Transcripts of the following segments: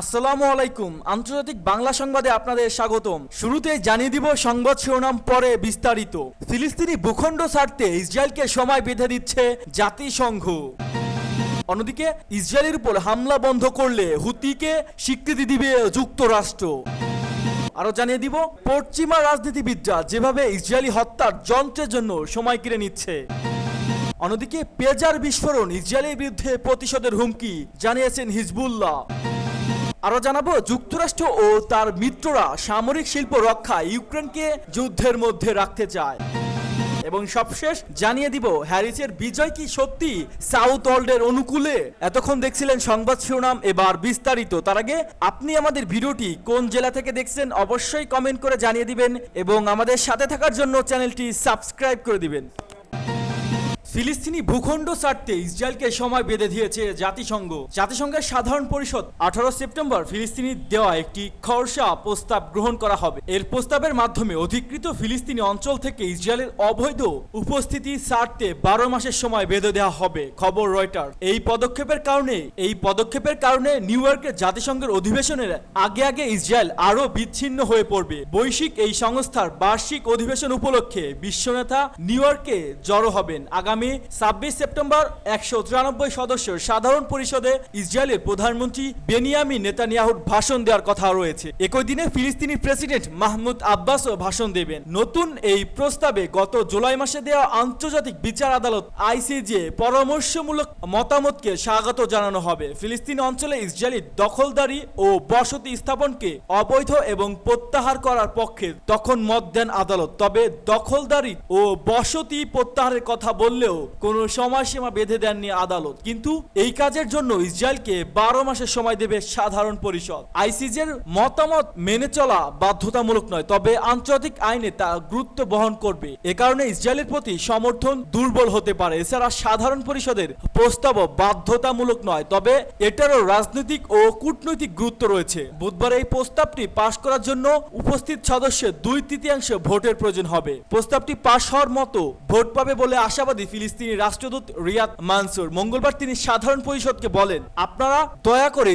আসসালামু আলাইকুম। আন্তর্জাতিক বাংলা সংবাদে আপনাদের স্বাগতম। শুরুতেই জানিয়ে দিব সংবাদ শিরোনাম, পরে বিস্তারিত। ফিলিস্তিনি ভূখণ্ড ছাড়তে ইসরায়েলকে সময় বেঁধে দিচ্ছে জাতিসংঘ। অন্যদিকে ইসরায়েলের উপর হামলা বন্ধ করলে হুতিকে স্বীকৃতি দিবে যুক্তরাষ্ট্র। আরো জানিয়ে দিব পশ্চিমা রাজনীতিবিদরা যেভাবে ইসরায়েলি হত্যার যন্ত্রের জন্য সময় কেড়ে নিচ্ছে। অন্যদিকে পেজার বিস্ফোরণ ইসরায়েলের বিরুদ্ধে প্রতিশোধের হুমকি জানিয়েছেন হিজবুল্লাহ। আরো জানাবো যুক্তরাষ্ট্র ও তার মিত্ররা সামরিক শিল্প রক্ষায় ইউক্রেনকে যুদ্ধের মধ্যে রাখতে চায়। এবং সবশেষ জানিয়ে দিব হ্যারিসের বিজয় কি সত্যি সাউথ ওয়ার্ল্ডের অনুকূলে। এতক্ষণ দেখছিলেন সংবাদ শিরোনাম, এবার বিস্তারিত। তার আগে আপনি আমাদের ভিডিওটি কোন জেলা থেকে দেখছেন অবশ্যই কমেন্ট করে জানিয়ে দিবেন এবং আমাদের সাথে থাকার জন্য চ্যানেলটি সাবস্ক্রাইব করে দিবেন। ফিলিস্তিনি ভূখণ্ড ছাড়তে ইসরায়েলকে সময় বেঁধে দিয়েছে জাতিসংঘ। জাতিসংঘের সাধারণ পরিষদ 18 সেপ্টেম্বর ফিলিস্তিনির দেওয়া একটি খসড়া প্রস্তাব গ্রহণ করা হবে। এর প্রস্তাবের মাধ্যমে অধিকৃত ফিলিস্তিনি অঞ্চল থেকে ইসরায়েলের অবৈধ উপস্থিতি ছাড়তে 12 মাসের সময় বেঁধে দেওয়া হবে, খবর রয়টার। এই পদক্ষেপের কারণে নিউ ইয়র্কের জাতিসংঘের অধিবেশনের আগে ইসরায়েল আরো বিচ্ছিন্ন হয়ে পড়বে। বৈশ্বিক এই সংস্থার বার্ষিক অধিবেশন উপলক্ষে বিশ্বনেতা নিউ ইয়র্কে জড়ো হবেন। আগামী 26 সেপ্টেম্বর 193 সদস্যের সাধারণ পরিষদে ইসরায়েলের প্রধানমন্ত্রী বেনিয়ামিন নেতানিয়াহুর ভাষণ দেওয়ার কথা রয়েছে। একই দিনে ফিলিস্তিনি প্রেসিডেন্ট মাহমুদ আব্বাসও ভাষণ দেবেন। নতুন এই প্রস্তাবে গত জুলাই মাসে দেওয়া আন্তর্জাতিক বিচার আদালত আইসিজে পরামর্শমূলক মতামতকে স্বাগত জানানো হবে। ফিলিস্তিন অঞ্চলে ইসরায়েলি দখলদারি ও বসতি স্থাপনকে অবৈধ এবং প্রত্যাহার করার পক্ষে তখন মত দেন আদালত। তবে দখলদারি ও বসতি প্রত্যাহারের কথা বললেও কোনো সময়সীমা বেঁধে দেননি আদালত। কিন্তু এই কাজের জন্য ইসরায়েলকে 12 মাসের সময় দেবে সাধারণ পরিষদ। আইসিজের মতামত মেনে চলা বাধ্যতামূলক নয়, তবে আন্তর্জাতিক আইনে তা গুরুত্ব বহন করবে। এ কারণে ইসরায়েলের প্রতি সমর্থন দুর্বল হতে পারে। এছাড়া সাধারণ পরিষদের প্রস্তাবও বাধ্যতামূলক নয়, তবে এটারও রাজনৈতিক ও কূটনৈতিক গুরুত্ব রয়েছে। বুধবার এই প্রস্তাবটি পাশ করার জন্য উপস্থিত সদস্যের 2/3 ভোটের প্রয়োজন হবে। প্রস্তাবটি পাশ হওয়ার মতো ভোট পাবে বলে আশাবাদী ফিলিস্তিনি রাষ্ট্রদূত রিয়াদ মানসুর। মঙ্গলবার তিনি সাধারণ পরিষদকে বলেন, আপনারা দয়া করে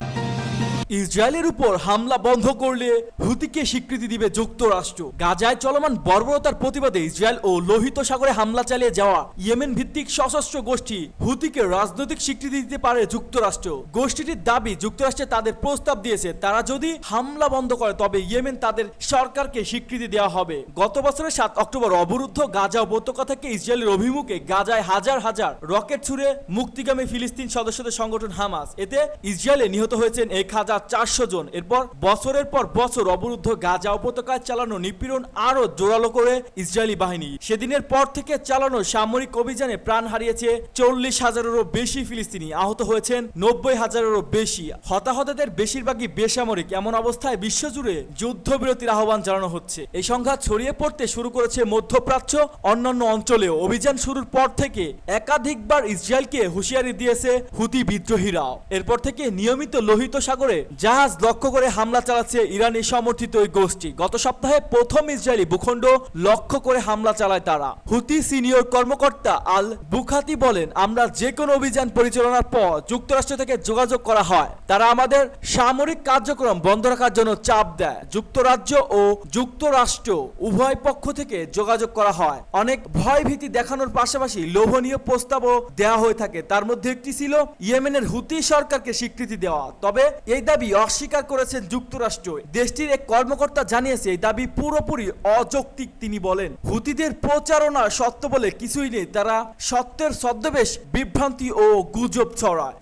ইসরায়েলের উপর হামলা বন্ধ করলে হুতিকে স্বীকৃতি দিবে যুক্তরাষ্ট্র। গাজায় চলমান বর্বরতার প্রতিবাদে ইসরায়েল ও লোহিত সাগরে হামলা চালিয়ে যাওয়া ইয়েমেন ভিত্তিক সশস্ত্র গোষ্ঠী হুতিকে রাজনৈতিক স্বীকৃতি দিতে পারে যুক্তরাষ্ট্র। গোষ্ঠীটির দাবি, যুক্তরাষ্ট্রে তাদের প্রস্তাব দিয়েছে, তারা যদি হামলা বন্ধ করে তবে ইয়েমেন তাদের সরকারকে স্বীকৃতি দেওয়া হবে। গত বছরের 7 অক্টোবর অবরুদ্ধ গাজা উপত্যকা থেকে ইসরায়েলের অভিমুখে গাজায় হাজার হাজার রকেট ছুড়ে মুক্তিগামী ফিলিস্তিন সদস্যদের সংগঠন হামাস। এতে ইসরায়েলে নিহত হয়েছেন 1400 জন। এরপর বছরের পর বছর অবরুদ্ধ গাজা উপত্যকায় চালানো নিপীড়ন আরো জোরালো করে ইসরায়েলি বাহিনী। সেদিনের পর থেকে চালানো সামরিক অভিযানে প্রাণ হারিয়েছে 40,000-এরও বেশি ফিলিস্তিনি, আহত হয়েছেন 90,000-এরও বেশি। হতাহতদের বেশিরভাগই বেসামরিক। এমন অবস্থায় বিশ্বজুড়ে যুদ্ধবিরতির আহ্বান জানানো হচ্ছে। এই সংঘাত ছড়িয়ে পড়তে শুরু করেছে মধ্যপ্রাচ্য অন্যান্য অঞ্চলেও। অভিযান শুরুর পর থেকে একাধিকবার ইসরায়েলকে হুঁশিয়ারি দিয়েছে হুতি বিদ্রোহীরাও। এরপর থেকে নিয়মিত লোহিত সাগরে জাহাজ লক্ষ্য করে হামলা চালাচ্ছে ইরানি সমর্থিত ওই গোষ্ঠী। গত সপ্তাহে প্রথম ইসরায়েলি ভূখণ্ড লক্ষ্য করে হামলা চালায় তারা। হুতি সিনিয়র কর্মকর্তা আল বুখাতি বলেন, আমরা যে কোনো অভিযান পরিচালনার পর যুক্তরাষ্ট্র থেকে যোগাযোগ করা হয়। তারা আমাদের সামরিক কার্যক্রম বন্ধ রাখার জন্য চাপ দেয়। যুক্তরাজ্য ও যুক্তরাষ্ট্র উভয় পক্ষ থেকে যোগাযোগ করা হয়। অনেক ভয়ভীতি দেখানোর পাশাপাশি লোভনীয় প্রস্তাবও দেওয়া হয়ে থাকে। তার মধ্যে একটি ছিল ইয়েমেনের হুতি সরকারকে স্বীকৃতি দেওয়া। তবে এই দাবি অস্বীকার করেছেন যুক্তরাষ্ট্র। দেশটির এক কর্মকর্তা জানিয়েছে এই দাবি পুরোপুরি অযৌক্তিক। তিনি বলেন, হুতিদের প্রচারণা সত্য বলে কিছুই নেই, তারা সত্যের ছদ্মবেশ বিভ্রান্তি ও গুজব ছড়ায়।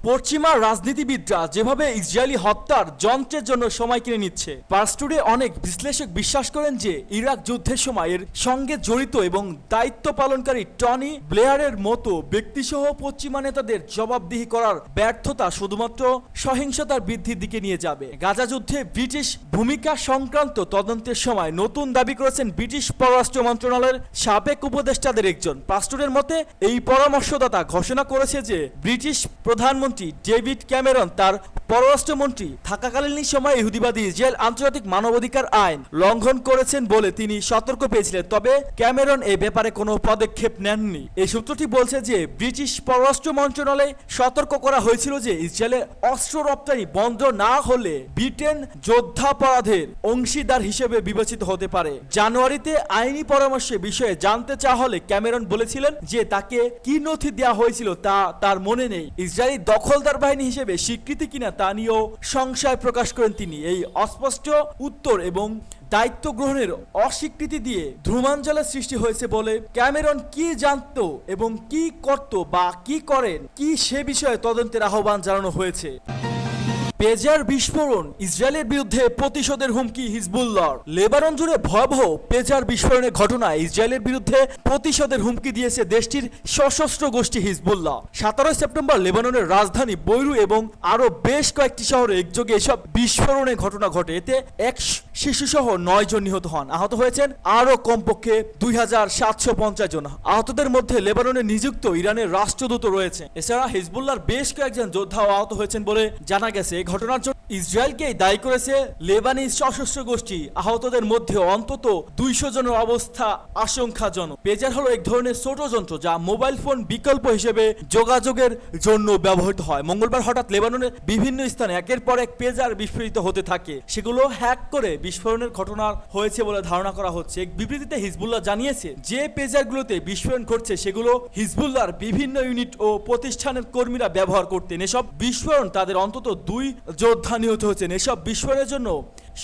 পশ্চিমা রাজনীতিবিদরা যেভাবে ইসরায়েলি হত্যার যন্ত্রের জন্য সময় কিনে নিচ্ছে। পার্স টুডে অনেক বিশ্লেষক বিশ্বাস করেন যে ইরাক যুদ্ধের সময় এর সঙ্গে জড়িত এবং দায়িত্ব পালনকারী টনি ব্লেয়ারের মতো ব্যক্তিসহ পশ্চিমা নেতাদের জবাবদিহি করার ব্যর্থতা শুধুমাত্র সহিংসতার বৃদ্ধির দিকে নিয়ে যাবে। গাজা যুদ্ধে ব্রিটিশ ভূমিকা সংক্রান্ত তদন্তের সময় নতুন দাবি করেছেন ব্রিটিশ পররাষ্ট্র মন্ত্রণালয়ের সাবেক উপদেষ্টাদের একজন। পার্স টুডের মতে এই পরামর্শদাতা ঘোষণা করেছে যে ব্রিটিশ প্রধানমন্ত্রী ডেভিড ক্যামেরন তার পররাষ্ট্রমন্ত্রী থাকাকালীন সময়ে ইহুদিবাদী ইসরায়েল আন্তর্জাতিক মানবাধিকার আইন লঙ্ঘন করেছেন বলে তিনি সতর্ক পেয়েছিলেন, তবে ক্যামেরন এই ব্যাপারে কোনো পদক্ষেপ নেননি। এই সূত্রটি বলছে যে ব্রিটিশ পররাষ্ট্র মন্ত্রণালয়ে সতর্ক করা হয়েছিল যে ইসরায়েলের অস্ত্র রপ্তানি বন্ধ না হলে ব্রিটেন যুদ্ধাপরাধের অংশীদার হিসেবে বিবেচিত হতে পারে। জানুয়ারিতে আইনি পরামর্শের বিষয়ে জানতে চাওয়া হলে ক্যামেরন বলেছিলেন যে তাকে কি নথি দেওয়া হয়েছিল তা তার মনে নেই। ইসরায়েলি দখলদার বাহিনী হিসেবে স্বীকৃতি কিনা তা নিয়েও সংশয় প্রকাশ করেন তিনি। এই অস্পষ্ট উত্তর এবং দায়িত্ব গ্রহণের অস্বীকৃতি দিয়ে ধ্রুমাঞ্জলের সৃষ্টি হয়েছে বলে ক্যামেরন কি জানতো এবং কি করত বা কি করেন কি সে বিষয়ে তদন্তের আহ্বান জানানো হয়েছে। পেজার বিস্ফোরণ, ইসরায়েলের বিরুদ্ধে প্রতিশোধের হুমকি হিজবুল্লাহর। লেবানন জুড়ে ভয়াবহ পেজার বিস্ফোরণের ঘটনায় ইসরায়েলের বিরুদ্ধে প্রতিশোধের হুমকি দিয়েছে দেশটির সশস্ত্র গোষ্ঠী হিজবুল্লাহ। 17 সেপ্টেম্বর লেবাননের রাজধানী বৈরু এবং আরো বেশ কয়েকটি শহরে একযোগে এসব বিস্ফোরণের ঘটনা ঘটে। এতে এক শিশুসহ 9 জন নিহত হন। আহত হয়েছেন আরো কমপক্ষে 2750 জন। আহতদের মধ্যে লেবাননে নিযুক্ত ইরানের রাষ্ট্রদূত রয়েছে। এছাড়া হিজবুল্লাহর বেশ কয়েকজন যোদ্ধাও আহত হয়েছেন বলে জানা গেছে। ঘটনার জন্য ইসরায়েলকেই দায়ী করেছে লেবানিজ সশস্ত্র গোষ্ঠী। আহতদের মধ্যে অন্তত 200 জনের অবস্থা আশঙ্কাজনক। পেজার হলো এক ধরনের ছোট যন্ত্র যা মোবাইল ফোন বিকল্প হিসেবে যোগাযোগের জন্য ব্যবহৃত হয়। মঙ্গলবার হঠাৎ লেবাননের বিভিন্ন স্থানে একের পর এক পেজার বিস্ফোরিত হতে থাকে। সেগুলো হ্যাক করে বিস্ফোরণের ঘটনা হয়েছে বলে ধারণা করা হচ্ছে। এক বিবৃতিতে হিজবুল্লাহ জানিয়েছে যে পেজারগুলোতে বিস্ফোরণ ঘটছে সেগুলো হিজবুল্লাহর বিভিন্ন ইউনিট ও প্রতিষ্ঠানের কর্মীরা ব্যবহার করতেন। এসব বিস্ফোরণ তাদের অন্তত 2 যোদ্ধা নিহত হয়েছেন। এসব বিস্ফোরণের জন্য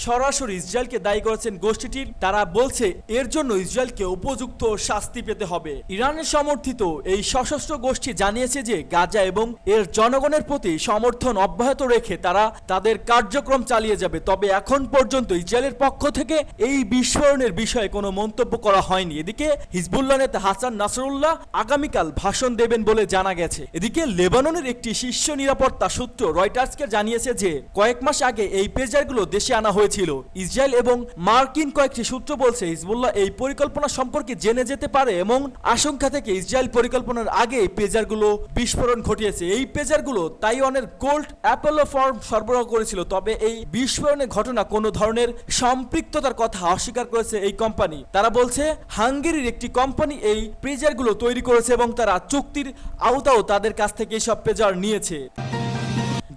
সরাসরি ইসরায়েলকে দায়ী করেছেন গোষ্ঠীটির। তারা বলছে এর জন্য ইসরায়েলকে উপযুক্ত শাস্তি পেতে হবে। ইরানের সমর্থিত এই সশস্ত্র গোষ্ঠী জানিয়েছে যে গাজা এবং এর জনগণের প্রতি সমর্থন অব্যাহত রেখে তারা তাদের কার্যক্রম চালিয়ে যাবে। তবে এখন পর্যন্ত ইসরায়েলের পক্ষ থেকে এই বিস্ফোরণের বিষয়ে কোনো মন্তব্য করা হয়নি। এদিকে হিজবুল্লাহ নেতা হাসান নাসরুল্লাহ আগামীকাল ভাষণ দেবেন বলে জানা গেছে। এদিকে লেবাননের একটি শীর্ষ নিরাপত্তা সূত্র রয়টার্সকে জানিয়েছে যে কয়েক মাস আগে এই পেজারগুলো দেশে আনা হয়েছিল। ইসরায়েল এবং মার্কিন কয়েকটি সূত্র বলছে হিজবুল্লাহ এই পরিকল্পনা সম্পর্কে জেনে যেতে পারে এবং আশঙ্কা থেকে ইসরায়েল পরিকল্পনার আগে এই পেজারগুলো বিস্ফোরণ ঘটিয়েছে। এই পেজারগুলো তাইওয়ানের গোল্ড অ্যাপোলো ফর্ম সরবরাহ করেছিল। তবে এই বিস্ফোরণের ঘটনা কোনো ধরনের সম্পৃক্ততার কথা অস্বীকার করেছে এই কোম্পানি। তারা বলছে হাঙ্গেরির একটি কোম্পানি এই পেজারগুলো তৈরি করেছে এবং তারা চুক্তির আওতাও তাদের কাছ থেকে সব পেজার নিয়েছে।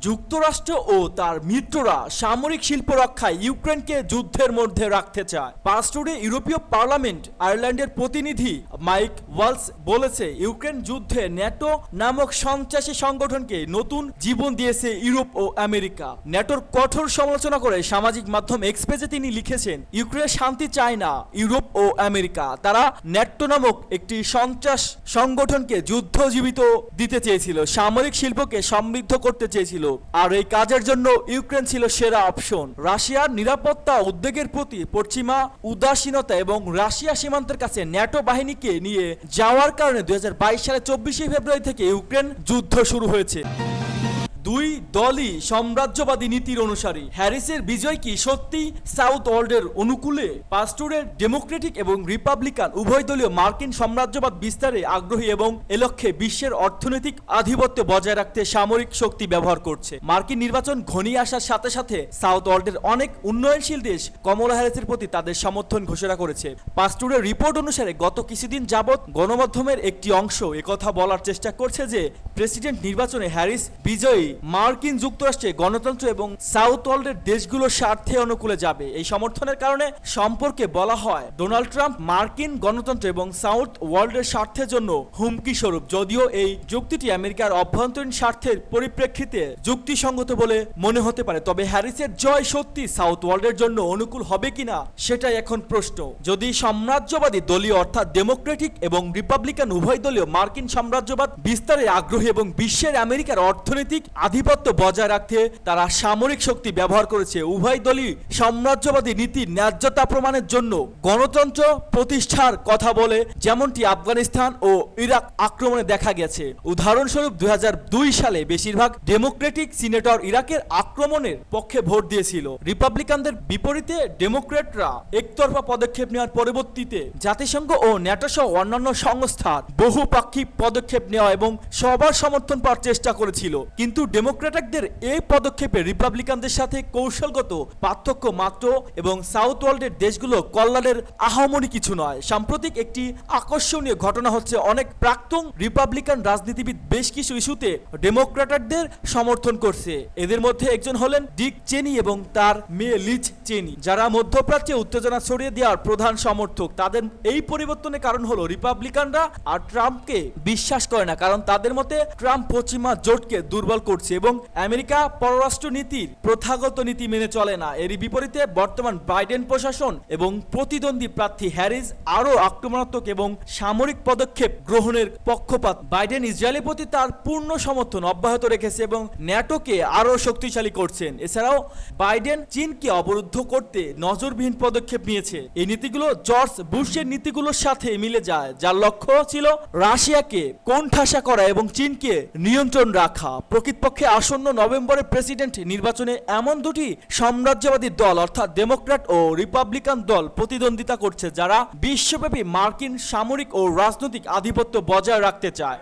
যুক্তরাষ্ট্র ও তার মিত্ররা সামরিক শিল্প রক্ষায় ইউক্রেনকে যুদ্ধের মধ্যে রাখতে চায়। পাস্টুরে ইউরোপীয় পার্লামেন্ট আয়ারল্যান্ডের প্রতিনিধি মাইক ওয়ালস বলেছে ইউক্রেন যুদ্ধে ন্যাটো নামক সন্ত্রাসী সংগঠনকে নতুন জীবন দিয়েছে ইউরোপ ও আমেরিকা। ন্যাটোর কঠোর সমালোচনা করে সামাজিক মাধ্যম এক্স পেজে তিনি লিখেছেন ইউক্রেনের শান্তি চায় না ইউরোপ ও আমেরিকা। তারা ন্যাটো নামক একটি সন্ত্রাস সংগঠনকে যুদ্ধজীবিত দিতে চেয়েছিল, সামরিক শিল্পকে সমৃদ্ধ করতে চেয়েছিল, আর এই কাজের জন্য ইউক্রেন ছিল সেরা অপশন। রাশিয়ার নিরাপত্তা উদ্বেগের প্রতি পশ্চিমা উদাসীনতা এবং রাশিয়া সীমান্তের কাছে ন্যাটো বাহিনীকে নিয়ে যাওয়ার কারণে 2022 সালে 24 ফেব্রুয়ারি থেকে ইউক্রেন যুদ্ধ শুরু হয়েছে। দুই দলই সাম্রাজ্যবাদী নীতির অনুসারী। হ্যারিসের বিজয় কি সত্যি সাউথ ওয়ার্ল্ডের অনুকূলে? পাস্টুরের ডেমোক্রেটিক এবং রিপাবলিকান উভয় দলীয় মার্কিন সাম্রাজ্যবাদ বিস্তারে আগ্রহী এবং এ লক্ষ্যে বিশ্বের অর্থনৈতিক আধিপত্য বজায় রাখতে সামরিক শক্তি ব্যবহার করছে। মার্কিন নির্বাচন ঘনিয়ে আসার সাথে সাথে সাউথ ওয়ার্ল্ডের অনেক উন্নয়নশীল দেশ কমলা হ্যারিসের প্রতি তাদের সমর্থন ঘোষণা করেছে। পাস্টুরের রিপোর্ট অনুসারে গত কিছুদিন যাবৎ গণমাধ্যমের একটি অংশ একথা বলার চেষ্টা করছে যে প্রেসিডেন্ট নির্বাচনে হ্যারিস বিজয়ী মার্কিন যুক্তরাষ্ট্রে গণতন্ত্র এবং সাউথ ওয়ার্ল্ডের দেশগুলোর স্বার্থে অনুকূলে যাবে। এই সমর্থনের কারণে সম্পর্কে বলা হয় ডোনাল্ড ট্রাম্প মার্কিন গণতন্ত্র এবং সাউথ ওয়ার্ল্ডের স্বার্থের জন্য হুমকি স্বরূপ। যদিও এই যুক্তিটি আমেরিকার অভ্যন্তরীণ স্বার্থের পরিপ্রেক্ষিতে যুক্তিসঙ্গত বলে মনে হতে পারে, তবে হ্যারিসের জয় সত্যি সাউথ ওয়ার্ল্ডের জন্য অনুকূল হবে কিনা সেটাই এখন প্রশ্ন। যদি সাম্রাজ্যবাদী দলীয় অর্থাৎ ডেমোক্রেটিক এবং রিপাবলিকান উভয় দলীয় মার্কিন সাম্রাজ্যবাদ বিস্তারে আগ্রহী এবং বিশ্বের আমেরিকার অর্থনৈতিক আধিপত্য বজায় রাখতে তারা সামরিক শক্তি ব্যবহার করেছে। উভয় দলই সাম্রাজ্যবাদী নীতির ন্যায্যতা প্রমাণের জন্য গণতন্ত্র প্রতিষ্ঠার কথা বলে, যেমনটি আফগানিস্তান ও ইরাক আক্রমণে দেখা গেছে। উদাহরণস্বরূপ 2002 সালে বেশিরভাগ ডেমোক্রেটিক সিনেটর ইরাকের আক্রমণের পক্ষে ভোট দিয়েছিল। রিপাবলিকানদের বিপরীতে ডেমোক্রেটরা একতরফা পদক্ষেপ নেওয়ার পরিবর্তিতে জাতিসংঘ ও ন্যাটো সহ অন্যান্য সংস্থার বহুপাক্ষিক পদক্ষেপ নেওয়া এবং সবার সমর্থন পাওয়ার চেষ্টা করেছিল। কিন্তু ডেমোক্রেটদের এই পদক্ষেপে রিপাবলিকানদের সাথে কৌশলগত পার্থক্য মাত্র এবং সাউথ ওয়ার্ল্ডের দেশগুলো কল্যাণের আহামরি কিছু নয়। সাম্প্রতিক একটি আকর্ষণীয় ঘটনা হচ্ছে অনেক প্রাক্তন রিপাবলিকান রাজনীতিবিদ বেশ কিছু ইস্যুতে ডেমোক্রেটদের সমর্থন করছে। এদের মধ্যে একজন হলেন ডিক চেনি এবং তার মেয়ে লিজ চেনি, যারা মধ্যপ্রাচ্যে উত্তেজনা ছড়িয়ে দেওয়ার প্রধান সমর্থক। তাদের এই পরিবর্তনের কারণ হলো রিপাবলিকানরা আর ট্রাম্পকে বিশ্বাস করে না, কারণ তাদের মতে ট্রাম্প পশ্চিমা জোটকে দুর্বল করছে এবং আমেরিকা পররাষ্ট্র নীতির প্রথাগত নীতি মেনে চলে না। এরই বিপরীতে বর্তমান বাইডেন প্রশাসন এবং প্রতিদ্বন্দ্বী প্রার্থী হ্যারিস আরও আক্রমণাত্মক এবং সামরিক পদক্ষেপ গ্রহণের পক্ষপাত। বাইডেন ইসরায়েলের প্রতি তার পূর্ণ সমর্থন অব্যাহত রেখেছে এবং ন্যাটোকে আরও শক্তিশালী করছেন। এছাড়াও বাইডেন চীনকে অবরুদ্ধ করতে নজরবিহীন পদক্ষেপ নিয়েছে। এই নীতিগুলো জর্জ বুশের নীতিগুলোর সাথে মিলে যায়, যার লক্ষ্য ছিল রাশিয়াকে কোণঠাসা করা এবং চীনকে নিয়ন্ত্রণ রাখা। প্রকৃতপক্ষে আসন্ন নভেম্বরের প্রেসিডেন্ট নির্বাচনে এমন দুটি সাম্রাজ্যবাদী দল অর্থাৎ ডেমোক্র্যাট ও রিপাবলিকান দল প্রতিদ্বন্দ্বিতা করছে, যারা বিশ্বব্যাপী মার্কিন সামরিক ও রাজনৈতিক আধিপত্য বজায় রাখতে চায়।